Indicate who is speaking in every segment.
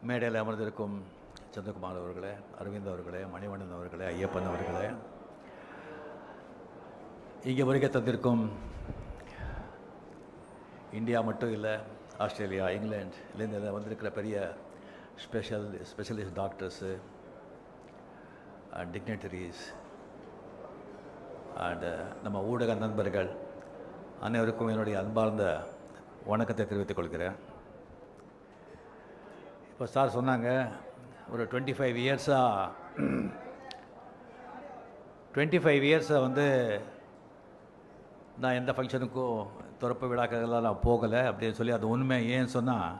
Speaker 1: மேடையில் அமர்ந்திருக்கும் சந்திரகுமார் அவர்களே, அரவிந்த் அவர்களே, மணிவண்ணன் அவர்களே, ஐயப்பன் அவர்களே, இங்கே வருகை தந்திருக்கும் இந்தியா மட்டும் இல்லை, ஆஸ்திரேலியா, இங்கிலாந்துலேருந்து வந்திருக்கிற பெரிய ஸ்பெஷலிஸ்ட் டாக்டர்ஸு அண்ட் டிக்னேட்டரிஸ் அண்டு நம்ம ஊடக நண்பர்கள் அனைவருக்கும் என்னுடைய அன்பார்ந்த வணக்கத்தை தெரிவித்துக் கொள்கிறேன். இப்போ சார் சொன்னாங்க, ஒரு 25 இயர்ஸாக வந்து நான் எந்த ஃபங்க்ஷனுக்கும் திறப்பு விழாக்கள்லாம் நான் போகலை அப்படின்னு சொல்லி, அது உண்மை. ஏன்னு சொன்னால்,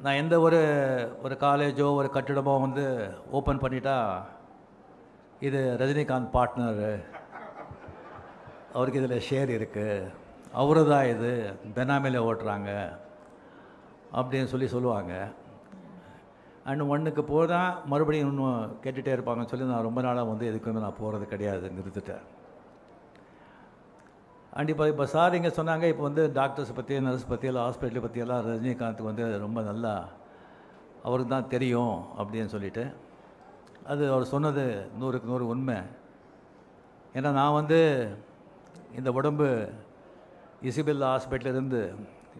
Speaker 1: நான் எந்த ஒரு காலேஜோ ஒரு கட்டிடமோ வந்து ஓப்பன் பண்ணிட்டா, இது ரஜினிகாந்த் பார்ட்னரு, அவருக்கு இதில் ஷேர் இருக்குது, அவரு தான் இது பெனாமியில் ஓட்டுறாங்க அப்படின்னு சொல்லுவாங்க. அண்ட் ஒன்றுக்கு போதான் மறுபடியும் இன்னும் கேட்டுகிட்டே இருப்பாங்கன்னு சொல்லி நான் ரொம்ப நாளாக வந்து எதுக்குமே நான் போகிறது கிடையாது, நிறுத்திட்டேன். அண்ட் இப்போ சார் இங்கே சொன்னாங்க, இப்போ வந்து டாக்டர்ஸ் பற்றி, நர்ஸ் பற்றி, எல்லாம் ஹாஸ்பிட்டலை பற்றியெல்லாம் ரஜினிகாந்த் வந்து ரொம்ப நல்லா அவருக்கு தான் தெரியும் அப்படின்னு சொல்லிட்டு, அது அவர் சொன்னது 100க்கு 100 உண்மை. ஏன்னா நான் வந்து இந்த உடம்பு இசிபில்லா ஹாஸ்பிட்டலிருந்து,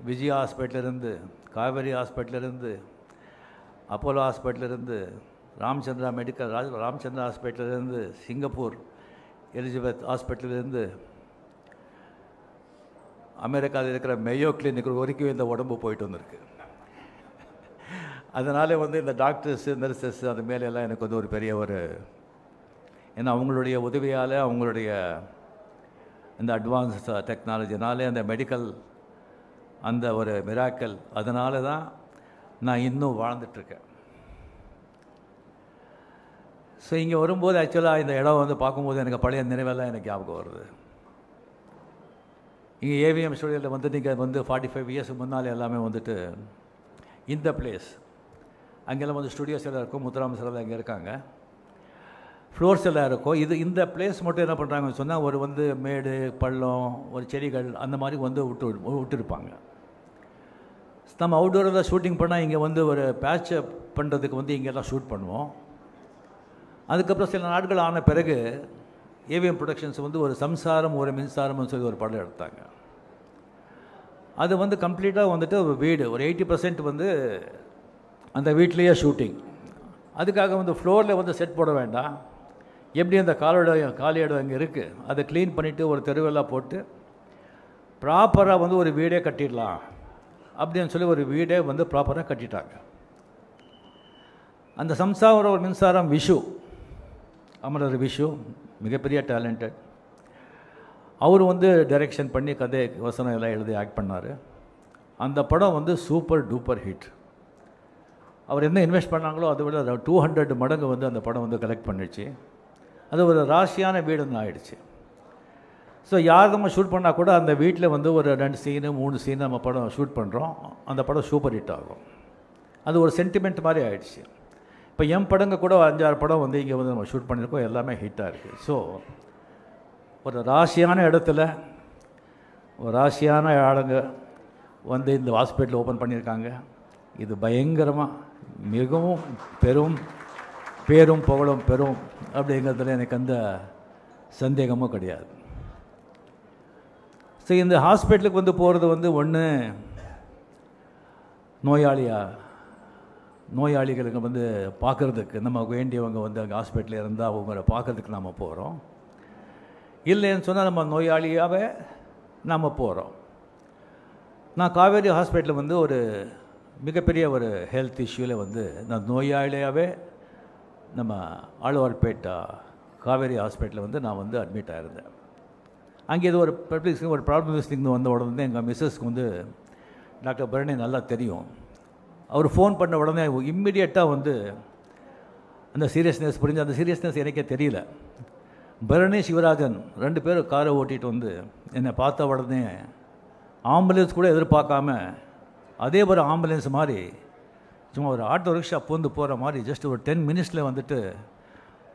Speaker 1: விஜயா ஹாஸ்பிட்டலிருந்து, காவேரி ஹாஸ்பிட்டலிருந்து, அப்போலோ ஹாஸ்பிட்டலிருந்து, ராமச்சந்திரா ஹாஸ்பிட்டலிருந்து, சிங்கப்பூர் எலிசபெத் ஹாஸ்பிட்டலிருந்து, அமெரிக்காவில் இருக்கிற மேயோ கிளினிக் வரைக்கும் இந்த உடம்பு போயிட்டு வந்திருக்கு. அதனால வந்து இந்த டாக்டர்ஸு, நர்சஸ் அது மேலெல்லாம் எனக்கு வந்து ஒரு பெரிய ஏன்னா அவங்களுடைய உதவியால், அவங்களுடைய இந்த அட்வான்ஸ் டெக்னாலஜினாலே, அந்த மெடிக்கல் அந்த ஒரு மிராக்கல், அதனால தான் நான் இன்னும் வாழ்ந்துட்டுருக்கேன். ஸோ இங்கே வரும்போது ஆக்சுவலாக இந்த இடம் வந்து பார்க்கும்போது எனக்கு பழைய நினைவெல்லாம் எனக்கு ஞாபகம் வருது. இங்கே ஏவிஎம் ஸ்டுடியோவில் வந்து நீங்கள் வந்து 45 இயர்ஸுக்கு முன்னால் எல்லாமே வந்துட்டு இந்த பிளேஸ், அங்கெல்லாம் வந்து ஸ்டுடியோஸ் எல்லாம் இருக்கும், முத்துராம சார் அங்கே இருக்காங்க, ஃப்ளோர்ஸ் எல்லாம் இருக்கும். இந்த பிளேஸ் மட்டும் என்ன பண்ணுறாங்கன்னு சொன்னால், ஒரு வந்து மேடு பள்ளம், ஒரு செடிகள் அந்த மாதிரி வந்து விட்டுருப்பாங்க. நம்ம அவுட்டோரில் ஷூட்டிங் பண்ணால் இங்கே வந்து ஒரு பேட்சப் பண்ணுறதுக்கு வந்து இங்கெல்லாம் ஷூட் பண்ணுவோம். அதுக்கப்புறம் சில நாட்கள் ஆன பிறகு ஏவிஎம் ப்ரொடக்ஷன்ஸ் வந்து ஒரு சம்சாரம் ஒரு மின்சாரம்னு சொல்லி ஒரு படம் எடுத்தாங்க. அது வந்து கம்ப்ளீட்டாக வந்துட்டு ஒரு வீடு, ஒரு 80% வந்து அந்த வீட்லேயே ஷூட்டிங். அதுக்காக வந்து ஃப்ளோரில் வந்து செட் போட வேண்டாம், எப்படி அந்த காலி இடம் அங்கே இருக்குது, அதை க்ளீன் பண்ணிவிட்டு ஒரு தெருவெல்லாம் போட்டு ப்ராப்பராக வந்து ஒரு வீடே கட்டிடலாம் அப்படின்னு சொல்லி ஒரு வீடே வந்து ப்ராப்பராக கட்டிட்டாங்க. அந்த சம்சாரம் ஒரு மின்சாரம் விஷு, அமரர் விஷு, மிகப்பெரிய டேலண்டட். அவர் வந்து டைரெக்ஷன் பண்ணி கதை வசனம் எல்லாம் எழுதி ஆக்ட் பண்ணார். அந்த படம் வந்து சூப்பர் டூப்பர் ஹிட். அவர் என்ன இன்வெஸ்ட் பண்ணாங்களோ அதை விட 200 மடங்கு வந்து அந்த படம் வந்து கலெக்ட் பண்ணிடுச்சு. அது ஒரு ராசியான வீடுன்னு ஆகிடுச்சு. ஸோ யார் நம்ம ஷூட் பண்ணால் கூட அந்த வீட்டில் வந்து ஒரு 2 சீனு 3 சீனு நம்ம படம் ஷூட் பண்ணுறோம், அந்த படம் சூப்பர் ஹிட் ஆகும். அது ஒரு சென்டிமெண்ட் மாதிரி ஆகிடுச்சு. இப்போ என் படங்க கூட 5-6 படம் வந்து இங்கே வந்து நம்ம ஷூட் பண்ணியிருக்கோம், எல்லாமே ஹிட்டாக இருக்குது. ஸோ ஒரு ராசியான இடத்துல ஒரு ராசியான ஆளுங்க வந்து இந்த ஹாஸ்பிட்டல் ஓப்பன் பண்ணியிருக்காங்க. இது பயங்கரமாக மிகவும் பேரும் புகழும் பெறும் அப்படிங்கிறதுல எனக்கு அந்த சந்தேகமும் கிடையாது. ஸோ இந்த ஹாஸ்பிட்டலுக்கு வந்து போகிறது வந்து ஒன்று நோயாளிகளுக்கு வந்து பார்க்குறதுக்கு, நம்ம வேண்டியவங்க வந்து அங்கே ஹாஸ்பிட்டலில் இருந்தால் அவங்கள பார்க்குறதுக்கு நாம் போகிறோம். இல்லைன்னு சொன்னால் நம்ம நோயாளியாகவே நாம் போகிறோம். நான் காவேரி ஹாஸ்பிட்டலில் வந்து ஒரு மிகப்பெரிய ஒரு ஹெல்த் இஷ்யூவில் வந்து நான் நோயாளியாகவே நம்ம ஆழ்வார்பேட்டா காவேரி ஹாஸ்பிட்டலில் வந்து நான் வந்து அட்மிட் ஆகிருந்தேன். அங்கே இது ஒரு பப்ளிக் ஒரு ப்ராப்ளம் விசிட்டிங் வந்த உடனே எங்கள் மிஸ்ஸஸ்க்கு வந்து டாக்டர் பரணி நல்லா தெரியும். அவர் ஃபோன் பண்ண உடனே இம்மிடியட்டாக வந்து அந்த சீரியஸ்னஸ் புரிஞ்சு, அந்த சீரியஸ்னஸ் எனக்கே தெரியல. பரணி சிவராஜன் 2 பேரும் காரை ஓட்டிகிட்டு வந்து என்னை பார்த்த உடனே ஆம்புலன்ஸ் கூட எதிர்பார்க்காம, அதே ஒரு ஆம்புலன்ஸ் மாதிரி சும்மா ஒரு ஆட்டோ ரிக்ஷா பூந்து போகிற மாதிரி ஜஸ்ட் ஒரு 10 மினிட்ஸில் வந்துட்டு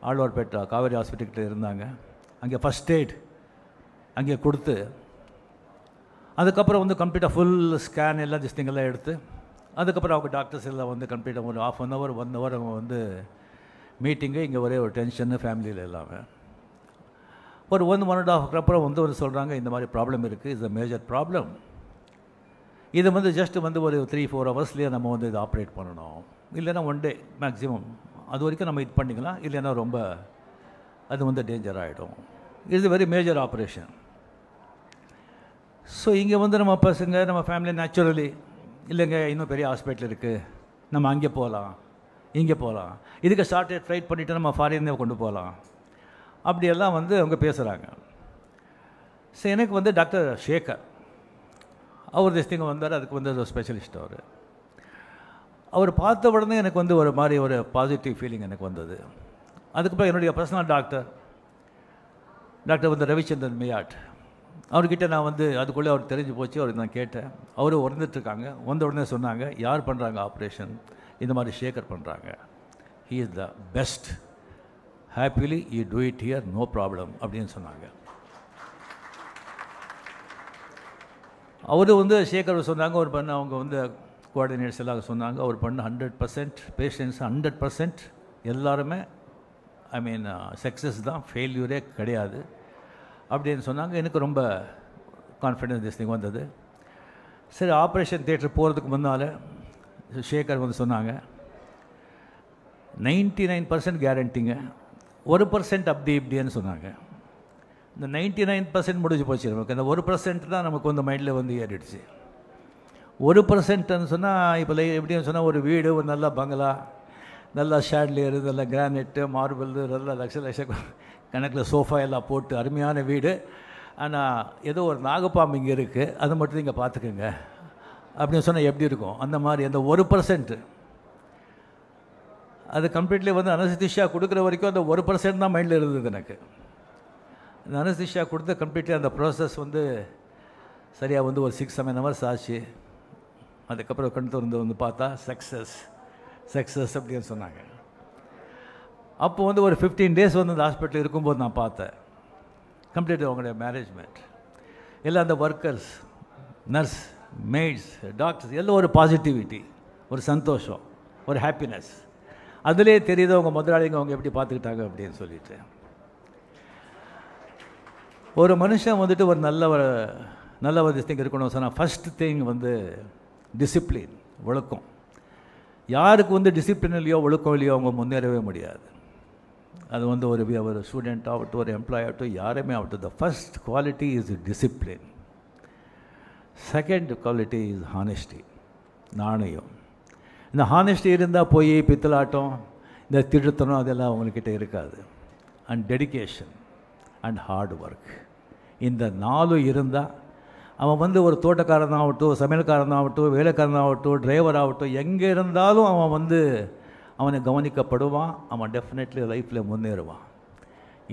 Speaker 1: ஆழ்வார்பேட்டா காவேரி ஹாஸ்பிட்டல்கிட்ட இருந்தாங்க. அங்கே ஃபஸ்ட் எய்ட் அங்கே கொடுத்து அதுக்கப்புறம் வந்து கம்ப்ளீட்டாக ஃபுல் ஸ்கேன் எல்லாம் திஸ்டிங்கெல்லாம் எடுத்து அதுக்கப்புறம் அவங்க டாக்டர்ஸ் எல்லாம் வந்து கம்ப்ளீட்டாக ஒரு ½ அன் ஹவர் 1 ஹவர் அவங்க வந்து மீட்டிங்கு. இங்கே ஒரே ஒரு டென்ஷன்னு ஃபேமிலியில் எல்லாமே. ஒரு 1.5 hour அப்புறம் வந்து சொல்கிறாங்க, இந்த மாதிரி ப்ராப்ளம் இருக்குது, இட்ஸ் அ மேஜர் ப்ராப்ளம். இது வந்து ஜஸ்ட் வந்து ஒரு 3-4 ஹவர்ஸ்லேயே நம்ம வந்து இதை ஆப்ரேட் பண்ணணும், இல்லைன்னா 1 day மேக்ஸிமம், அது வரைக்கும் நம்ம இது பண்ணிக்கலாம், இல்லைன்னா ரொம்ப அது வந்து டேஞ்சர் ஆகிடும். It's very major operation. So இங்கே வந்து நம்ம பசங்க நம்ம ஃபேமிலி நேச்சுரலி இல்லைங்க இன்னும் பெரிய ஹாஸ்பிட்டல் இருக்குது, நம்ம அங்கே போகலாம் இங்கே போகலாம், இதுக்கு ஷார்ட்டேஜ் ஃப்ளைட் பண்ணிவிட்டு நம்ம ஃபாரினே கொண்டு போகலாம், அப்படியெல்லாம் வந்து அவங்க பேசுகிறாங்க. ஸோ எனக்கு வந்து டாக்டர் சேகர் அவர் திஸ்டிங்க வந்தார். அதுக்கு வந்து ஒரு ஸ்பெஷலிஸ்ட் அவர் பார்த்த உடனே எனக்கு வந்து ஒரு மாதிரி ஒரு பாசிட்டிவ் ஃபீலிங் எனக்கு வந்தது. அதுக்கப்புறம் என்னுடைய பர்சனல் டாக்டர் வந்து ரவிச்சந்திரன் மியாட், அவர்கிட்ட நான் வந்து அதுக்குள்ளே அவர் தெரிஞ்சு போச்சு. அவருக்கு நான் கேட்டேன். அவரும் வந்துட்டுருக்காங்க. வந்த உடனே சொன்னாங்க, யார் பண்ணுறாங்க ஆப்ரேஷன், இந்த மாதிரி சேகர் பண்ணுறாங்க, he is the best, happily you do it here, no problem அப்படின்னு சொன்னாங்க. அவர் வந்து சேகர் சொன்னாங்க, அவர் பண்ண அவங்க வந்து கோஆர்டினேட்டர்ஸ் எல்லாம் சொன்னாங்க, அவர் பண்ண 100% பேஷண்ட்ஸ் 100% எல்லாருமே ஐ மீன் சக்ஸஸ் தான், ஃபெயில்யூரே கிடையாது அப்படின்னு சொன்னாங்க. எனக்கு ரொம்ப கான்ஃபிடென்ஸ் திஸ்டிங் வந்தது. சரி, ஆப்ரேஷன் தியேட்டர் போகிறதுக்கு முன்னால் சேகர் வந்து சொன்னாங்க, 99% கேரண்டிங்க, 1% அப்படி இப்படின்னு சொன்னாங்க. இந்த 99% முடிஞ்சு போச்சு நமக்கு. இந்த 1% தான் நமக்கு வந்து மைண்டில் வந்து ஏறிடுச்சு. 1%ன்னு சொன்னால் இப்போ எப்படின்னு சொன்னால் ஒரு வீடு, ஒரு நல்ல பங்களா, நல்லா ஷேட்லியரு, நல்ல கிரானைட்டு, மார்பிள், நல்ல லட்ச கணக்கில் சோஃபா எல்லாம் போட்டு அருமையான வீடு. ஆனால் ஏதோ ஒரு நாகப்பாம்பு இங்கே இருக்குது, அதை மட்டும் நீங்கள் பார்த்துக்குங்க அப்படின்னு சொன்னால் எப்படி இருக்கும்? அந்த மாதிரி அந்த 1% அது கம்ப்ளீட்லி வந்து அனஸ்தீசியா கொடுக்குற வரைக்கும் அந்த 1% தான் மைண்டில் இருந்தது எனக்கு. அந்த அனஸ்தீசியா கொடுத்து கம்ப்ளீட்லி அந்த ப்ராசஸ் வந்து சரியாக வந்து ஒரு 6-7 hours ஆச்சு. அதுக்கப்புறம் கண் திறந்து வந்து பார்த்தா சக்ஸஸ் அப்படின்னு சொன்னாங்க. அப்போ வந்து ஒரு 15 days வந்து அந்த ஹாஸ்பிட்டல் இருக்கும்போது நான் பார்த்தேன் கம்ப்ளீட் அவங்களுடைய மேனேஜ்மெண்ட் எல்லாம், அந்த ஒர்க்கர்ஸ், நர்ஸ், மெய்ட்ஸ், டாக்டர்ஸ் எல்லாம் ஒரு பாசிட்டிவிட்டி, ஒரு சந்தோஷம், ஒரு ஹாப்பினஸ். அதிலே தெரியுது அவங்க முதலாளிங்க அவங்க எப்படி பார்த்துக்கிட்டாங்க அப்படின்னு சொல்லிட்டு. ஒரு மனுஷன் வந்துட்டு ஒரு நல்ல ஒரு திங் இருக்கணும் சொன்னால் ஃபஸ்ட் திங் வந்து டிசிப்ளின், ஒழுக்கம். யாருக்கு வந்து டிசிப்ளின் இல்லையோ ஒழுக்கம் இல்லையோ அவங்க முன்னேறவே முடியாது. அது வந்து ஒரு ஸ்டூடெண்ட் ஆகட்டும், ஒரு எம்ப்ளாயி ஆகட்டும், யாருமே ஆகட்டும், the first quality is discipline. Second quality is honesty, நாணயம். இந்த ஹானெஸ்டி இருந்தால் போய் பித்தலாட்டம், இந்த திருத்தனம் அதெல்லாம் அவங்கக்கிட்ட இருக்காது. And dedication and hard work, இந்த 4 இருந்தால் அவன் வந்து ஒரு தோட்டக்காரனாகட்டும், சமையல்காரனாகட்டும், வேலைக்காரனாகட்டும், டிரைவர் ஆகட்டும், எங்கே இருந்தாலும் அவன் வந்து அவனை கவனிக்கப்படுவான், அவன் டெஃபினெட்லி லைஃப்பில் முன்னேறுவான்.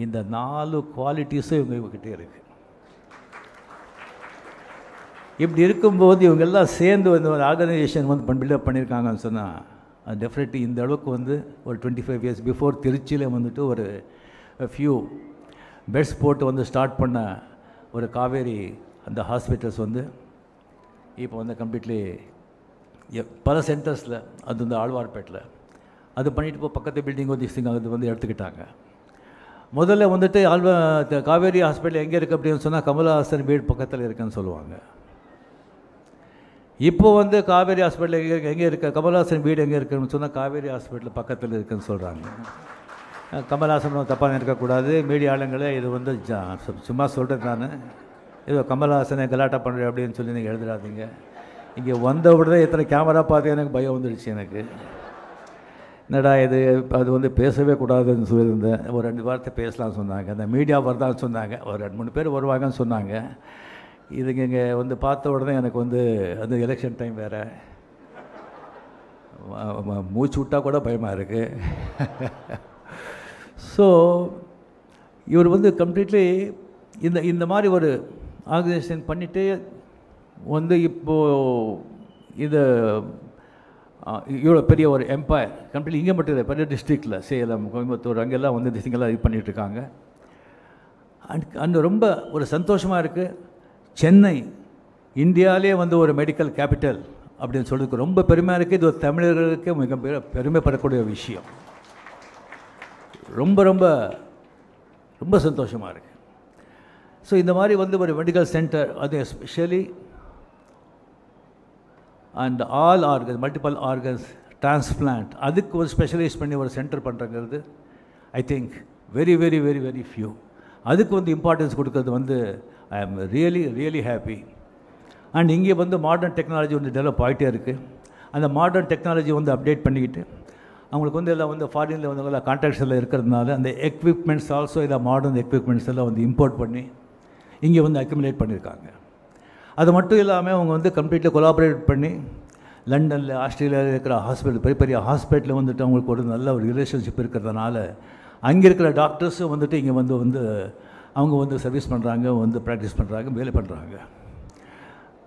Speaker 1: இந்த 4 குவாலிட்டிஸும் இவங்ககிட்ட இருக்குது. இப்படி இருக்கும்போது இவங்கெல்லாம் சேர்ந்து வந்து ஒரு ஆர்கனைசேஷன் வந்து பில்டப் பண்ணியிருக்காங்கன்னு சொன்னால் அது டெஃபினெட்லி இந்த அளவுக்கு வந்து ஒரு 25 years பிஃபோர் திருச்சியில் வந்துட்டு ஒரு ஃபியூ பெட்ஸ் போட்டு வந்து ஸ்டார்ட் பண்ண ஒரு காவேரி அந்த ஹாஸ்பிட்டல்ஸ் வந்து இப்போ வந்து கம்ப்ளீட்லி பல சென்டர்ஸில், அது வந்து ஆழ்வார்பேட்டில் அது பண்ணிவிட்டு இப்போ பக்கத்து பில்டிங் வந்து அது வந்து எடுத்துக்கிட்டாங்க. முதல்ல வந்துட்டு காவேரி ஹாஸ்பிட்டல் எங்கே இருக்குது அப்படின்னு சொன்னால் கமலஹாசன் வீடு பக்கத்தில் இருக்குன்னு சொல்லுவாங்க. இப்போ வந்து காவேரி ஹாஸ்பிட்டல் எங்கே இருக்க, கமலஹாசன் வீடு எங்கே இருக்குன்னு சொன்னால் காவேரி ஹாஸ்பிட்டல் பக்கத்தில் இருக்குதுன்னு சொல்கிறாங்க. கமலஹாசன் தப்பாக இருக்கக்கூடாது, மீடியா ஆளுங்களே இது வந்து சும்மா சொல்கிறேன். நான் ஏதோ கமலஹாசனை கலாட்டா பண்ணுறேன் அப்படின்னு சொல்லி நீங்கள் எழுதுறாதீங்க. இங்கே வந்த உடனே எத்தனை கேமரா பார்த்து எனக்கு பயம் வந்துடுச்சு. எனக்கு என்னடா இது, அது வந்து பேசவே கூடாதுன்னு சொல்லியிருந்தேன். ஒரு 2 வார்த்தை பேசலாம்னு சொன்னாங்க, அந்த மீடியா வரதான்னு சொன்னாங்க, ஒரு 2-3 பேர் வருவாங்கன்னு சொன்னாங்க. இதுங்க இங்கே வந்து பார்த்த உடனே எனக்கு வந்து அது எலெக்ஷன் டைம் வேறு, மூச்சு விட்டால் கூட பயமாக இருக்குது. ஸோ இவர் வந்து கம்ப்ளீட்லி இந்த மாதிரி ஒரு ஆர்கனைசேஷன் பண்ணிவிட்டு வந்து இப்போது இது இவ்வளோ பெரிய ஒரு எம்பையர் கம்ப்ளீட் இங்கே மட்டும் இல்லை, பெரிய டிஸ்ட்ரிக்டில் சேலம், கோயம்புத்தூர் அங்கெல்லாம் வந்து திங்கெல்லாம் இது பண்ணிகிட்ருக்காங்க. அண்ட் ரொம்ப ஒரு சந்தோஷமாக இருக்குது. சென்னை இந்தியாவிலே வந்து ஒரு மெடிக்கல் கேபிட்டல் அப்படின்னு சொல்லிருக்கு ரொம்ப பெருமையாக இருக்குது. இது ஒரு தமிழர்களுக்கு மிக பெருமைப்படக்கூடிய விஷயம். ரொம்ப ரொம்ப ரொம்ப சந்தோஷமாக இருக்குது. ஸோ இந்த மாதிரி வந்து ஒரு மெடிக்கல் சென்டர், அது especially and all organs, multiple organs transplant, அதுக்கு ஒரு ஸ்பெஷலைஸ் பண்ணி ஒரு சென்டர் பண்ணுறங்கிறது I think very very very very few. அதுக்கு வந்து இம்பார்ட்டன்ஸ் கொடுக்கறது வந்து ஐ am really really happy. And இங்கே வந்து மாடர்ன் டெக்னாலஜி வந்து டெவலப் ஆகிட்டே இருக்குது. அந்த மாடர்ன் டெக்னாலஜி வந்து அப்டேட் பண்ணிக்கிட்டு அவங்களுக்கு வந்து எல்லாம் வந்து ஃபாரினில் வந்து எல்லாம் கான்ட்ராக்ட்ஸ் எல்லாம் இருக்கிறதுனால அந்த எக்யூப்மெண்ட்ஸ் ஆல்சோ எல்லாம் மாடர்ன் எக்யூப்மெண்ட்ஸ் எல்லாம் வந்து இம்போர்ட் பண்ணி இங்கே வந்து அக்யூமுலேட் பண்ணியிருக்காங்க. அது மட்டும் இல்லாமல் அவங்க வந்து கம்ப்ளீட்டாக கொலாபரேட் பண்ணி லண்டனில் ஆஸ்திரேலியாவில் இருக்கிற ஹாஸ்பிட்டல், பெரிய பெரிய ஹாஸ்பிட்டலில் வந்துட்டு அவங்களுக்கு ஒரு நல்ல ஒரு ரிலேஷன்ஷிப் இருக்கிறதுனால அங்கே இருக்கிற டாக்டர்ஸும் வந்துட்டு இங்கே வந்து அவங்க வந்து சர்வீஸ் பண்ணுறாங்க, வந்து ப்ராக்டிஸ் பண்ணுறாங்க, வேலை பண்ணுறாங்க.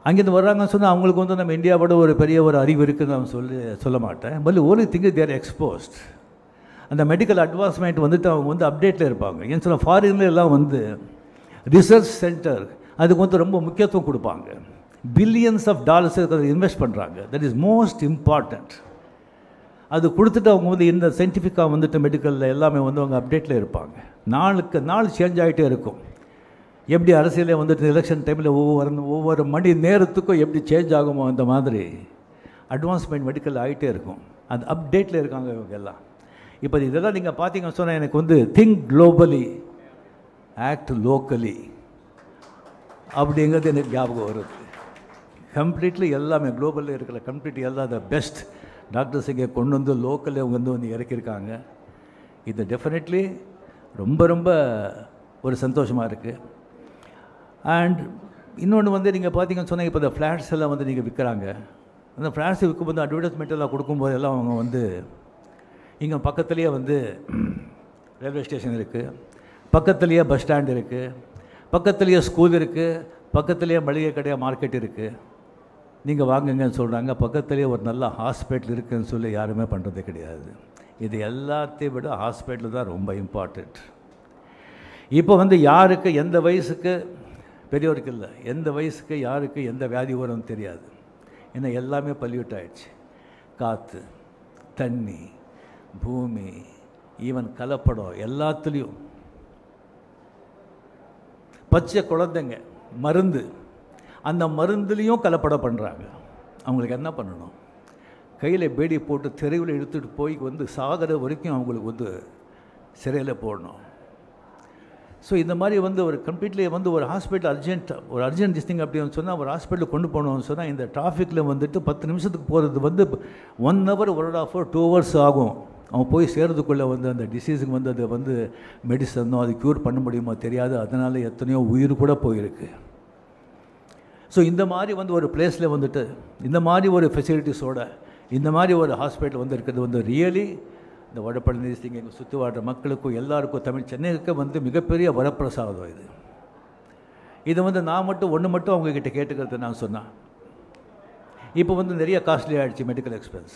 Speaker 1: அங்கேருந்து வர்றாங்கன்னு சொன்னால் அவங்களுக்கு வந்து நம்ம இந்தியாவோட ஒரு பெரிய ஒரு அறிவு இருக்குதுன்னு நான் சொல்ல மாட்டேன். But only thing there exposed. அந்த மெடிக்கல் அட்வான்ஸ்மெண்ட் வந்துட்டு அவங்க வந்து அப்டேட்டில் இருப்பாங்க. ஏன்னு சொன்னால் ஃபாரின்ல எல்லாம் வந்து ரிசர்ச் சென்டர் அதுக்கு வந்து ரொம்ப முக்கியத்துவம் கொடுப்பாங்க. பில்லியன்ஸ் ஆஃப் டாலர்ஸ் அதை இன்வெஸ்ட் பண்ணுறாங்க. That is most important. அது கொடுத்துட்டு அவங்க வந்து இந்த சயின்டிஃபிக்காக வந்துட்டு மெடிக்கலில் எல்லாமே வந்து அவங்க அப்டேட்டில் இருப்பாங்க. நாளுக்கு நாள் சேஞ்ச் ஆகிட்டே இருக்கும். எப்படி அரசியலே வந்துட்டு எலெக்ஷன் டைமில் ஒவ்வொரு மணி நேரத்துக்கும் எப்படி சேஞ்ச் ஆகுமோ அந்த மாதிரி அட்வான்ஸ்மெண்ட் மெடிக்கல் ஆகிட்டே இருக்கும். அது அப்டேட்டில் இருக்காங்க இவங்க எல்லாம். இப்போ இதெல்லாம் நீங்கள் பார்த்தீங்கன்னு சொன்னால் எனக்கு வந்து திங்க் குளோபலி ஆக்ட் லோக்கலி அப்படிங்கிறது எனக்கு ஞாபகம் வருது. கம்ப்ளீட்லி எல்லாமே குளோபலில் இருக்கிற கம்ப்ளீட் எல்லாம் த பெஸ்ட் டாக்டர்ஸ் இங்கே கொண்டு வந்து லோக்கலில் அவங்க வந்து இறக்கியிருக்காங்க. இது டெஃபினெட்லி ரொம்ப ரொம்ப ஒரு சந்தோஷமாக இருக்குது. அண்ட் இன்னொன்று வந்து நீங்கள் பார்த்தீங்கன்னு சொன்னால் இப்போ இந்த ஃப்ளாட்ஸ் எல்லாம் வந்து நீங்கள் விற்கிறாங்க. அந்த ஃப்ளாட்ஸ் விற்கும்போது அட்வர்டைஸ்மெண்ட் எல்லாம் கொடுக்கும்போது எல்லாம் அவங்க வந்து இங்கே பக்கத்துலேயே வந்து ரயில்வே ஸ்டேஷன் இருக்குது, பக்கத்துலேயே பஸ் ஸ்டாண்ட் இருக்குது, பக்கத்துலேயே ஸ்கூல் இருக்குது, பக்கத்துலேயே மளிகை கடையாக மார்க்கெட் இருக்குது, நீங்கள் வாங்குங்கன்னு சொல்கிறாங்க. பக்கத்துலேயே ஒரு நல்ல ஹாஸ்பிட்டல் இருக்குதுன்னு சொல்லி யாருமே பண்ணுறதே கிடையாது. இது எல்லாத்தையும் விட ஹாஸ்பிட்டல் தான் ரொம்ப இம்பார்ட்டண்ட். இப்போ வந்து யாருக்கு எந்த வயசுக்கு, பெரியவருக்கு இல்லை, எந்த வயசுக்கு யாருக்கு எந்த வியாதி வரும்னு தெரியாது. ஏன்னா எல்லாமே பல்யூட் ஆகிடுச்சு. காற்று, தண்ணி, பூமி, ஈவன் கலப்படம், எல்லாத்துலேயும் பச்சை குழந்தைங்க மருந்து, அந்த மருந்துலேயும் கலப்படம் பண்ணுறாங்க. அவங்களுக்கு என்ன பண்ணணும்? கையில் பேடி போட்டு தெருவில் எடுத்துகிட்டு போய் வந்து சாகிற வரைக்கும் அவங்களுக்கு வந்து சிறையில் போடணும். ஸோ இந்த மாதிரி வந்து ஒரு கம்ப்ளீட்லி வந்து ஒரு ஹாஸ்பிட்டல் அர்ஜென்ட் திஸ்திங் அப்படின்னு சொன்னால் ஒரு ஹாஸ்பிட்டலுக்கு கொண்டு போகணும்னு சொன்னால் இந்த டிராஃபிக்கில் வந்துட்டு 10 நிமிஷத்துக்கு போகிறது வந்து 1 hour 1.5 hour 2 hours ஆகும். அவன் போய் சேர்றதுக்குள்ளே வந்து அந்த டிசீஸுக்கு வந்து அது வந்து மெடிசனோ அது க்யூர் பண்ண முடியுமோ தெரியாது. அதனால் எத்தனையோ உயிர் கூட போயிருக்கு. ஸோ இந்த மாதிரி வந்து ஒரு பிளேஸில் வந்துட்டு இந்த மாதிரி ஒரு ஃபெசிலிட்டிஸோட இந்த மாதிரி ஒரு ஹாஸ்பிட்டல் வந்து இருக்கிறது வந்து ரியலி இந்த வடபழனி இங்கே சுற்றி வாழ்கிற மக்களுக்கும் எல்லாருக்கும் சென்னைக்கு வந்து மிகப்பெரிய வரப்பிரசாதம் இது. இதை வந்து நான் மட்டும் அவங்கக்கிட்ட கேட்டுக்கிறது நான் சொன்னேன். இப்போ வந்து நிறைய காஸ்ட்லி ஆகிடுச்சு மெடிக்கல் எக்ஸ்பென்ஸ்.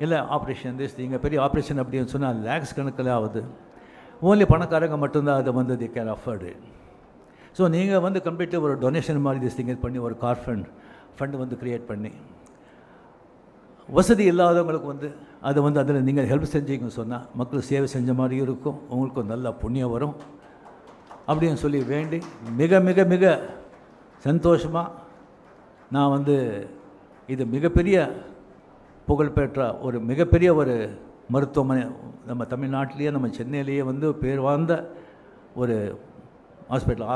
Speaker 1: இல்லை ஆப்ரேஷன் இங்கே பெரிய ஆப்ரேஷன் அப்படின்னு சொன்னால் லேக்ஸ் கணக்கில் ஆகுது. ஓன்லி பணக்காரங்க மட்டும்தான் அதை வந்து தி கேன் அஃபோர்டு. ஸோ நீங்கள் வந்து கம்ப்ளீட்டாக ஒரு டொனேஷன் மாதிரி திங்க பண்ணி ஒரு கார் ஃபண்டு வந்து க்ரியேட் பண்ணி வசதி இல்லாதவங்களுக்கு வந்து அதை வந்து அதில் நீங்கள் ஹெல்ப் செஞ்சீங்கன்னு சொன்னால் மக்கள் சேவை செஞ்ச மாதிரியும் இருக்கும், உங்களுக்கும் நல்ல புண்ணியம் வரும் அப்படின்னு சொல்லி வேண்டி மிக மிக மிக சந்தோஷமாக நான் வந்து இது மிகப்பெரிய புகழ்பெற்ற ஒரு மிகப்பெரிய ஒரு மருத்துவமனை நம்ம தமிழ்நாட்டிலேயே நம்ம சென்னையிலேயே வந்து பேர் வாழ்ந்த ஒரு ஹாஸ்பிட்டல்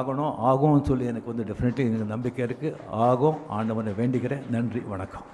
Speaker 1: ஆகும்னு சொல்லி எனக்கு வந்து டெஃபினெட்லி எனக்கு நம்பிக்கை இருக்குது. ஆகும். ஆண்டவனை வேண்டிக்கிறேன். நன்றி, வணக்கம்.